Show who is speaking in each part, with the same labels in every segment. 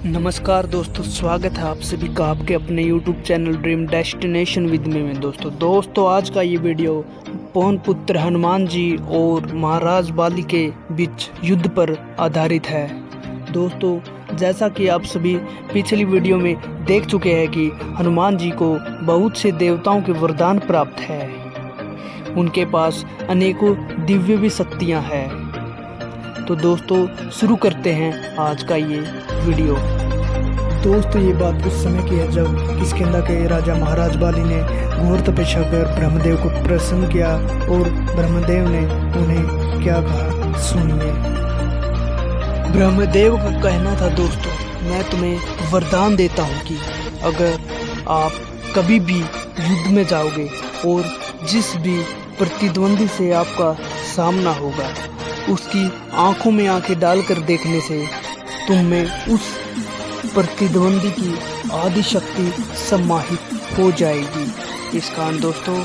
Speaker 1: नमस्कार दोस्तों, स्वागत है आप सभी का आपके अपने YouTube channel dream destination with me में। दोस्तों आज का ये वीडियो पवन पुत्र हनुमान जी और महाराज बाली के बीच युद्ध पर आधारित है। दोस्तों जैसा कि आप सभी पिछली वीडियो में देख चुके हैं कि हनुमान जी को बहुत से देवताओं के वरदान प्राप्त है। उनके पास अनेकों दिव्य भी शक्तियाँ हैं। तो दोस्तों शुरू करते हैं आज का ये वीडियो। दोस्तों ये बात उस समय की है जब किष्किंधा के राजा महाराज बाली ने घोर तपस्या कर ब्रह्मदेव को प्रसन्न किया और ब्रह्मदेव ने उन्हें क्या कहा सुनिए। ब्रह्मदेव का कहना था, दोस्तों मैं तुम्हें वरदान देता हूँ कि अगर आप कभी भी युद्ध में जाओगे और जिस भी प्रतिद्वंदी से आपका सामना होगा उसकी आंखों में आंखें डालकर देखने से तुम में उस प्रतिद्वंदी की आदि शक्ति समाहित हो जाएगी। इस कारण दोस्तों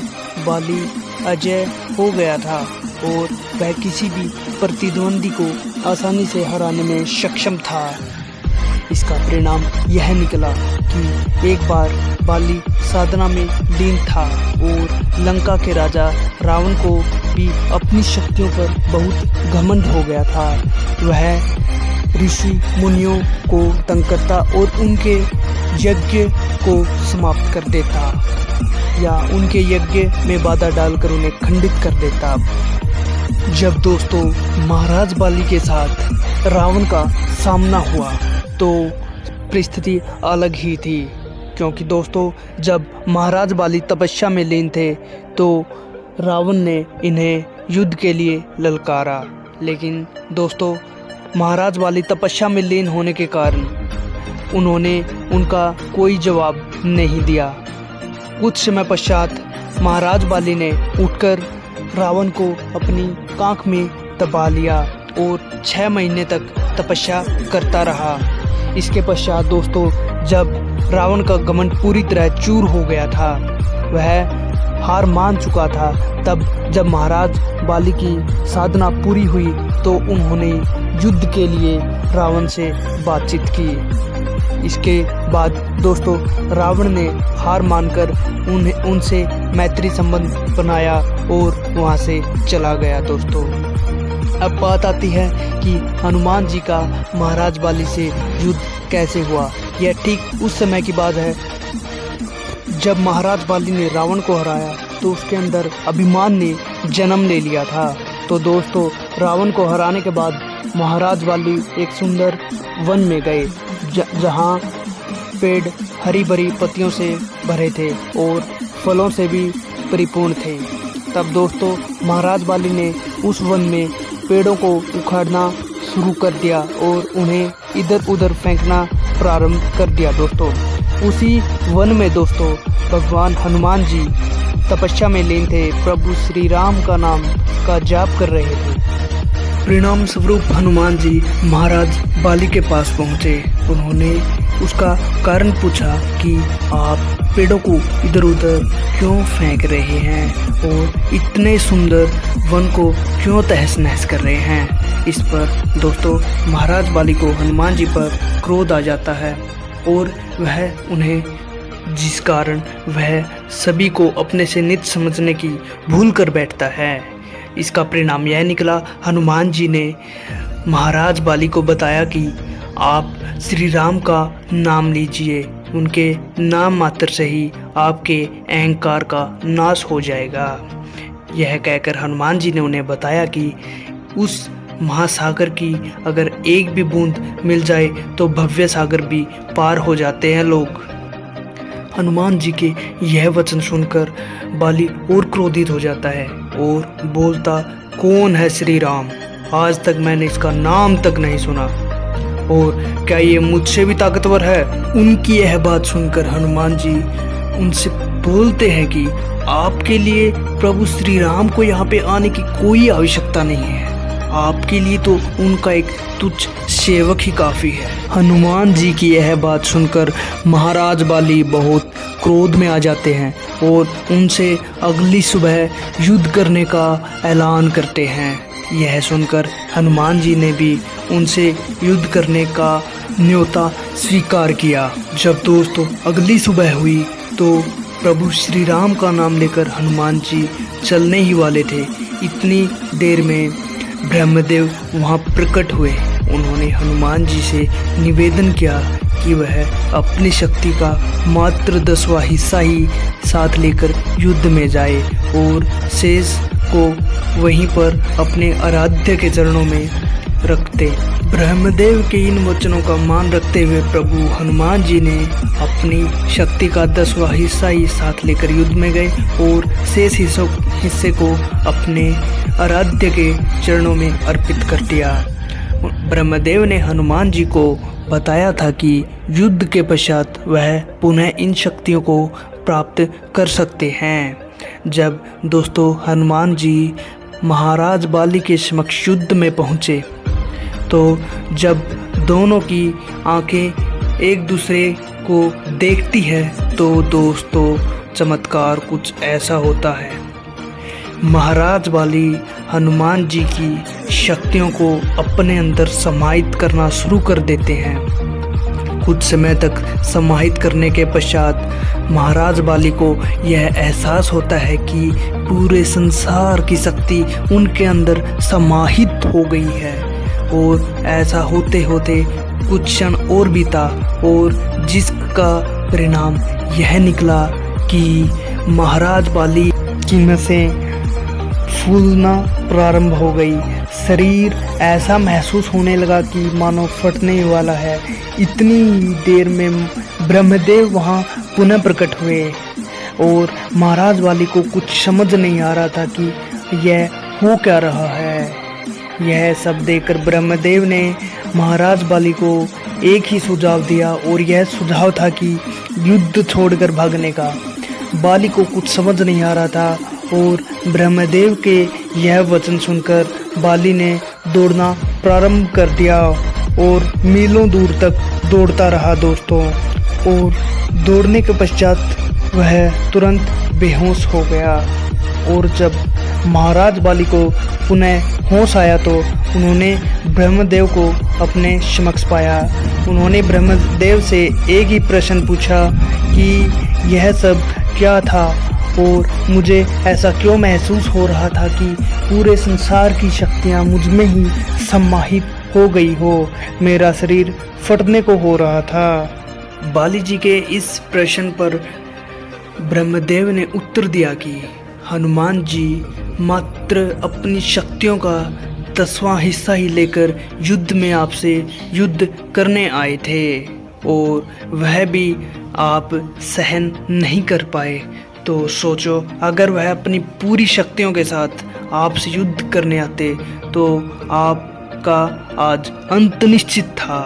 Speaker 1: बाली अजय हो गया था और वह किसी भी प्रतिद्वंदी को आसानी से हराने में सक्षम था। इसका परिणाम यह निकला कि एक बार बाली साधना में लीन था और लंका के राजा रावण को भी अपनी शक्तियों पर बहुत घमंड हो गया था। वह ऋषि मुनियों को तंग करता और उनके यज्ञ को समाप्त कर देता या उनके यज्ञ में बाधा डालकर उन्हें खंडित कर देता। जब दोस्तों महाराज बाली के साथ रावण का सामना हुआ तो परिस्थिति अलग ही थी, क्योंकि दोस्तों जब महाराज बाली तपस्या में लीन थे तो रावण ने इन्हें युद्ध के लिए ललकारा। लेकिन दोस्तों महाराज बाली तपस्या में लीन होने के कारण उन्होंने उनका कोई जवाब नहीं दिया। कुछ समय पश्चात महाराज बाली ने उठकर रावण को अपनी कांख में दबा लिया और 6 महीने तक तपस्या करता रहा। इसके पश्चात दोस्तों जब रावण का घमंड पूरी तरह चूर हो गया था, वह हार मान चुका था, तब जब महाराज बाली की साधना पूरी हुई तो उन्होंने युद्ध के लिए रावण से बातचीत की। इसके बाद दोस्तों रावण ने हार मानकर उनसे मैत्री संबंध बनाया और वहां से चला गया। दोस्तों अब बात आती है कि हनुमान जी का महाराज बाली से युद्ध कैसे हुआ। यह ठीक उस समय की बात है जब महाराज बाली ने रावण को हराया तो उसके अंदर अभिमान ने जन्म ले लिया था। तो दोस्तों रावण को हराने के बाद महाराज बाली एक सुंदर वन में गए जहां पेड़ हरी भरी पत्तियों से भरे थे और फलों से भी परिपूर्ण थे। तब दोस्तों महाराज बाली ने उस वन में पेड़ों को उखाड़ना शुरू कर दिया और उन्हें इधर उधर फेंकना प्रारंभ कर दिया। दोस्तों उसी वन में दोस्तों भगवान हनुमान जी तपस्या में लीन थे, प्रभु श्री राम का नाम का जाप कर रहे थे। परिणाम स्वरूप हनुमान जी महाराज बाली के पास पहुँचे। उन्होंने उसका कारण पूछा कि आप पेड़ों को इधर उधर क्यों फेंक रहे हैं और इतने सुंदर वन को क्यों तहस नहस कर रहे हैं। इस पर दोस्तों महाराज बाली को हनुमान जी पर क्रोध आ जाता है और वह उन्हें जिस कारण वह सभी को अपने से नीच समझने की भूल कर बैठता है। इसका परिणाम यह निकला, हनुमान जी ने महाराज बाली को बताया कि आप श्री राम का नाम लीजिए, उनके नाम मात्र से ही आपके अहंकार का नाश हो जाएगा। यह कहकर हनुमान जी ने उन्हें बताया कि उस महासागर की अगर एक भी बूंद मिल जाए तो भव्य सागर भी पार हो जाते हैं लोग। हनुमान जी के यह वचन सुनकर बाली और क्रोधित हो जाता है और बोलता, कौन है श्री राम? आज तक मैंने इसका नाम तक नहीं सुना और क्या ये मुझसे भी ताकतवर है? उनकी यह बात सुनकर हनुमान जी उनसे बोलते हैं कि आपके लिए प्रभु श्री राम को यहाँ पे आने की कोई आवश्यकता नहीं है, आपके लिए तो उनका एक तुच्छ सेवक ही काफ़ी है। हनुमान जी की यह बात सुनकर महाराज बाली बहुत क्रोध में आ जाते हैं और उनसे अगली सुबह युद्ध करने का ऐलान करते हैं। यह सुनकर हनुमान जी ने भी उनसे युद्ध करने का न्योता स्वीकार किया। जब दोस्तों अगली सुबह हुई तो प्रभु श्री राम का नाम लेकर हनुमान जी चलने ही वाले थे। इतनी देर में ब्रह्मदेव वहां प्रकट हुए। उन्होंने हनुमान जी से निवेदन किया कि वह अपनी शक्ति का मात्र 10वां हिस्सा ही साथ लेकर युद्ध में जाए और शेष को वहीं पर अपने आराध्य के चरणों में रखते। ब्रह्मदेव के इन वचनों का मान रखते हुए प्रभु हनुमान जी ने अपनी शक्ति का 10वां हिस्सा ही साथ लेकर युद्ध में गए और शेष हिस्से को अपने आराध्य के चरणों में अर्पित कर दिया। ब्रह्मदेव ने हनुमान जी को बताया था कि युद्ध के पश्चात वह पुनः इन शक्तियों को प्राप्त कर सकते हैं। जब दोस्तों हनुमान जी महाराज बाली के समक्ष युद्ध में पहुँचे तो जब दोनों की आंखें एक दूसरे को देखती है तो दोस्तों चमत्कार कुछ ऐसा होता है। महाराज बाली हनुमान जी की शक्तियों को अपने अंदर समाहित करना शुरू कर देते हैं। कुछ समय तक समाहित करने के पश्चात महाराज बाली को यह एहसास होता है कि पूरे संसार की शक्ति उनके अंदर समाहित हो गई है और ऐसा होते होते कुछ क्षण और बीता और जिसका परिणाम यह निकला कि महाराज बाली की नसें फूलना प्रारंभ हो गई। शरीर ऐसा महसूस होने लगा कि मानो फटने ही वाला है। इतनी देर में ब्रह्मदेव वहां पुनः प्रकट हुए और महाराज बाली को कुछ समझ नहीं आ रहा था कि यह हो क्या रहा है। यह सब देखकर ब्रह्मदेव ने महाराज बाली को एक ही सुझाव दिया और यह सुझाव था कि युद्ध छोड़कर भागने का। बाली को कुछ समझ नहीं आ रहा था और ब्रह्मदेव के यह वचन सुनकर बाली ने दौड़ना प्रारंभ कर दिया और मीलों दूर तक दौड़ता रहा दोस्तों। और दौड़ने के पश्चात वह तुरंत बेहोश हो गया और जब महाराज बाली को पुनः होश आया तो उन्होंने ब्रह्मदेव को अपने समक्ष पाया। उन्होंने ब्रह्मदेव से एक ही प्रश्न पूछा कि यह सब क्या था और मुझे ऐसा क्यों महसूस हो रहा था कि पूरे संसार की शक्तियाँ मुझ में ही समाहित हो गई हो। मेरा शरीर फटने को हो रहा था। बाली जी के इस प्रश्न पर ब्रह्मदेव ने उत्तर दिया कि हनुमान जी मात्र अपनी शक्तियों का 10वां हिस्सा ही लेकर युद्ध में आपसे युद्ध करने आए थे और वह भी आप सहन नहीं कर पाए। तो सोचो अगर वह अपनी पूरी शक्तियों के साथ आपसे युद्ध करने आते तो आपका आज अंत निश्चित था।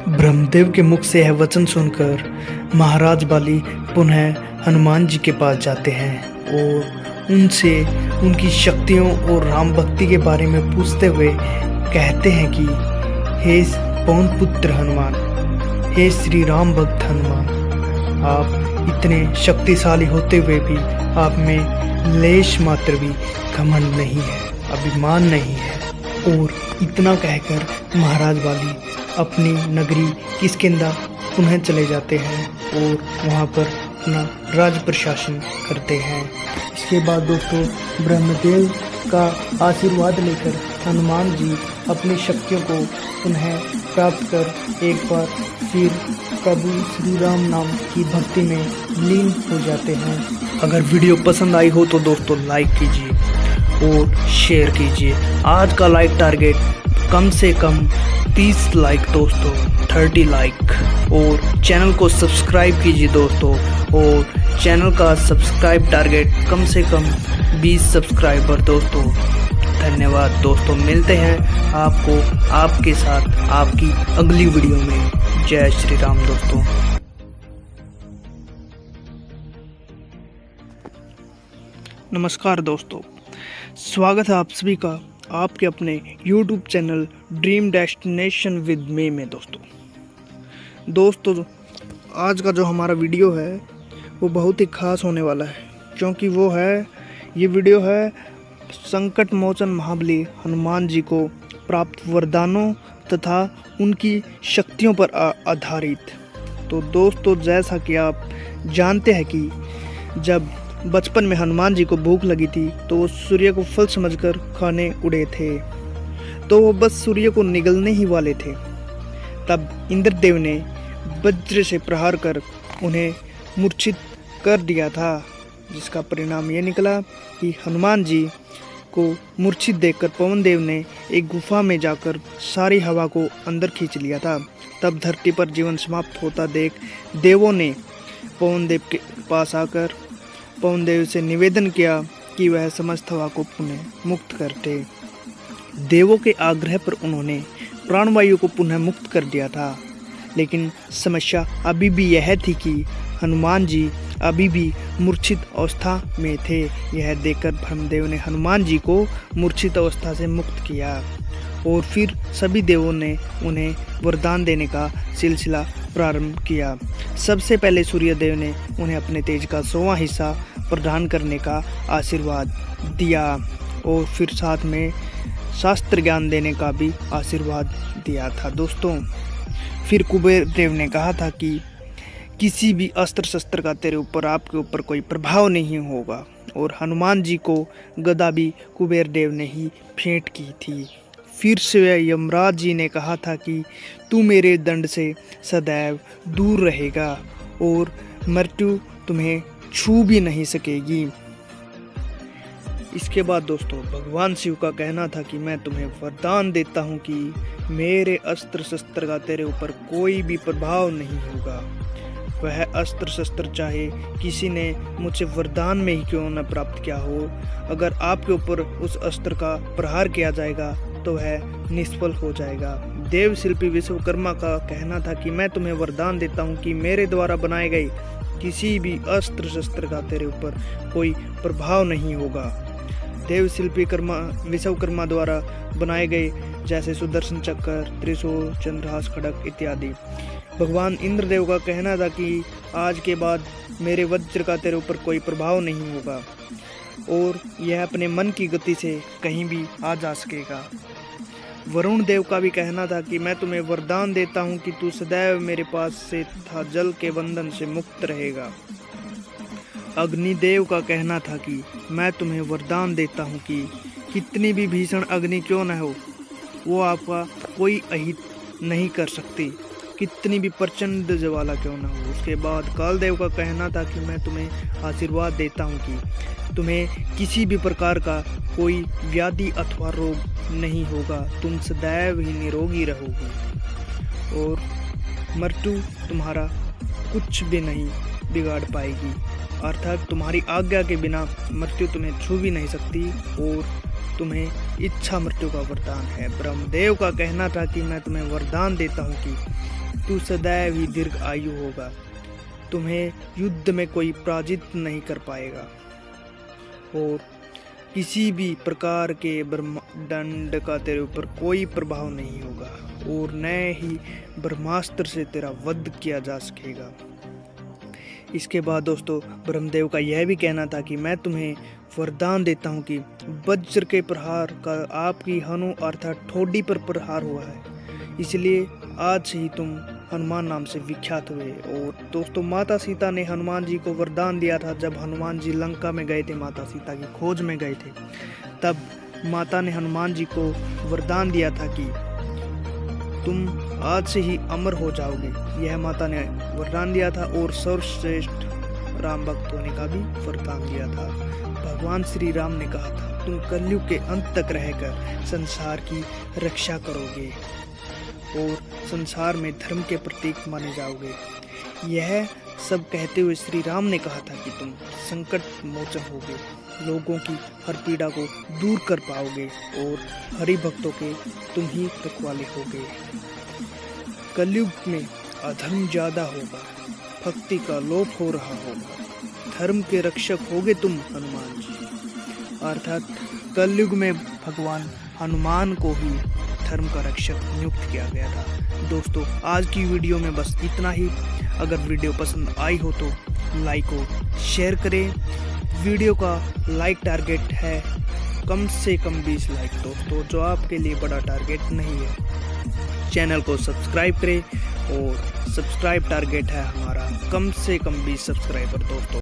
Speaker 1: ब्रह्मदेव के मुख से यह वचन सुनकर महाराज बाली पुनः हनुमान जी के पास जाते हैं और उनसे उनकी शक्तियों और राम भक्ति के बारे में पूछते हुए कहते हैं कि हे पवन पुत्र हनुमान, हे श्री राम भक्त हनुमान, आप इतने शक्तिशाली होते हुए भी आप में लेश मात्र भी घमंड नहीं है, अभिमान नहीं है। और इतना कहकर महाराज बाली अपनी नगरी किष्किंधा पुनः चले जाते हैं और वहाँ पर अपना राज प्रशासन करते हैं। इसके बाद दोस्तों ब्रह्मदेव का आशीर्वाद लेकर हनुमान जी अपनी शक्तियों को पुनः प्राप्त कर एक बार फिर प्रभु श्री राम नाम की भक्ति में लीन हो जाते हैं। अगर वीडियो पसंद आई हो तो दोस्तों लाइक कीजिए और शेयर कीजिए। आज का लाइक टारगेट कम से कम 30 लाइक दोस्तों, 30 लाइक। और चैनल को सब्सक्राइब कीजिए दोस्तों और चैनल का सब्सक्राइब टारगेट कम से कम 20 सब्सक्राइबर दोस्तों। धन्यवाद दोस्तों, मिलते हैं आपको आपके साथ आपकी अगली वीडियो में। जय श्री राम दोस्तों। नमस्कार दोस्तों, स्वागत है आप सभी का आपके अपने YouTube channel dream destination with me में। दोस्तों आज का जो हमारा वीडियो है वो बहुत ही ख़ास होने वाला है, क्योंकि ये वीडियो है संकट मोचन महाबली हनुमान जी को प्राप्त वरदानों तथा उनकी शक्तियों पर आधारित। तो दोस्तों, जैसा कि आप जानते हैं कि जब बचपन में हनुमान जी को भूख लगी थी तो वो सूर्य को फल समझकर खाने उड़े थे। तो वो बस सूर्य को निगलने ही वाले थे, तब इंद्रदेव ने वज्र से प्रहार कर उन्हें मूर्छित कर दिया था, जिसका परिणाम ये निकला कि हनुमान जी को मूर्छित देखकर पवन देव ने एक गुफा में जाकर सारी हवा को अंदर खींच लिया था। तब धरती पर जीवन समाप्त होता देख देवों ने पवन देव के पास आकर पवन देव से निवेदन किया कि वह समस्त हवा को पुनः मुक्त कर दे। देवों के आग्रह पर उन्होंने प्राणवायु को पुनः मुक्त कर दिया था, लेकिन समस्या अभी भी यह थी कि हनुमान जी अभी भी मूर्छित अवस्था में थे। यह देखकर ब्रह्मदेव ने हनुमान जी को मूर्छित अवस्था से मुक्त किया और फिर सभी देवों ने उन्हें वरदान देने का सिलसिला प्रारंभ किया। सबसे पहले सूर्यदेव ने उन्हें अपने तेज का 100वां हिस्सा प्रदान करने का आशीर्वाद दिया और फिर साथ में शास्त्र ज्ञान देने का भी आशीर्वाद दिया था। दोस्तों, फिर कुबेर देव ने कहा था कि किसी भी अस्त्र शस्त्र का तेरे ऊपर आपके ऊपर कोई प्रभाव नहीं होगा, और हनुमान जी को गदा भी कुबेर देव ने ही भेंट की थी। फिर से यमराज जी ने कहा था कि तू मेरे दंड से सदैव दूर रहेगा और मृत्यु तुम्हें छू भी नहीं सकेगी। इसके बाद दोस्तों, भगवान शिव का कहना था कि मैं तुम्हें वरदान देता हूँ कि मेरे अस्त्र शस्त्र का तेरे ऊपर कोई भी प्रभाव नहीं होगा। वह अस्त्र शस्त्र चाहे किसी ने मुझसे वरदान में ही क्यों न प्राप्त किया हो, अगर आपके ऊपर उस अस्त्र का प्रहार किया जाएगा तो वह निष्फल हो जाएगा। देव शिल्पी विश्वकर्मा का कहना था कि मैं तुम्हें वरदान देता हूँ कि मेरे द्वारा बनाए गए किसी भी अस्त्र शस्त्र का तेरे ऊपर कोई प्रभाव नहीं होगा। देव शिल्पी विश्वकर्मा द्वारा बनाए गए जैसे सुदर्शन चक्र, त्रिशूल, चंद्रहास, खड्ग इत्यादि। भगवान इंद्रदेव का कहना था कि आज के बाद मेरे वज्र का तेरे ऊपर कोई प्रभाव नहीं होगा और यह अपने मन की गति से कहीं भी आ जा सकेगा। वरुण देव का भी कहना था कि मैं तुम्हें वरदान देता हूँ कि तू सदैव मेरे पास से तथा जल के बंधन से मुक्त रहेगा। अग्निदेव का कहना था कि मैं तुम्हें वरदान देता हूँ कि कितनी भी भीषण अग्नि क्यों न हो, वो आपका कोई अहित नहीं कर सकती, कितनी भी प्रचंड ज्वाला क्यों न हो। उसके बाद कालदेव का कहना था कि मैं तुम्हें आशीर्वाद देता हूँ कि तुम्हें किसी भी प्रकार का कोई व्याधि अथवा रोग नहीं होगा, तुम सदैव ही निरोगी रहोगे और मृत्यु तुम्हारा कुछ भी नहीं बिगाड़ पाएगी, अर्थात तुम्हारी आज्ञा के बिना मृत्यु तुम्हें छू भी नहीं सकती और तुम्हें इच्छा मृत्यु का वरदान है। ब्रह्मदेव का कहना था कि मैं तुम्हें वरदान देता हूँ कि तू सदैव ही दीर्घ आयु होगा, तुम्हें युद्ध में कोई पराजित नहीं कर पाएगा और किसी भी प्रकार के ब्रह्मदंड का तेरे ऊपर कोई प्रभाव नहीं होगा और न ही ब्रह्मास्त्र से तेरा वध किया जा सकेगा। इसके बाद दोस्तों, ब्रह्मदेव का यह भी कहना था कि मैं तुम्हें वरदान देता हूँ कि वज्र के प्रहार का आपकी हनु अर्थात ठोडी पर प्रहार हुआ है, इसलिए आज से ही तुम हनुमान नाम से विख्यात हुए। और दोस्तों, माता सीता ने हनुमान जी को वरदान दिया था। जब हनुमान जी लंका में गए थे, माता सीता की खोज में गए थे, तब माता ने हनुमान जी को वरदान दिया था कि तुम आज से ही अमर हो जाओगे। यह माता ने वरदान दिया था और सर्वश्रेष्ठ राम भक्त होने का भी वरदान दिया था। भगवान श्री राम ने कहा था, तुम कलयुग के अंत तक रहकर संसार की रक्षा करोगे और संसार में धर्म के प्रतीक माने जाओगे। यह सब कहते हुए श्री राम ने कहा था कि तुम संकट मोचन होगे, लोगों की हर पीड़ा को दूर कर पाओगे और हरि भक्तों के तुम ही रखवाले होगे। कलयुग में अधर्म ज्यादा होगा, भक्ति का लोप हो रहा होगा, धर्म के रक्षक होगे तुम हनुमान जी। अर्थात कलयुग में भगवान हनुमान को ही धर्म का रक्षक नियुक्त किया गया था। दोस्तों, आज की वीडियो में बस इतना ही। अगर वीडियो पसंद आई हो तो लाइक और शेयर करें। वीडियो का लाइक टारगेट है कम से कम 20 लाइक दोस्तों, जो आपके लिए बड़ा टारगेट नहीं है। चैनल को सब्सक्राइब करें और सब्सक्राइब टारगेट है हमारा कम से कम 20 सब्सक्राइबर दोस्तों।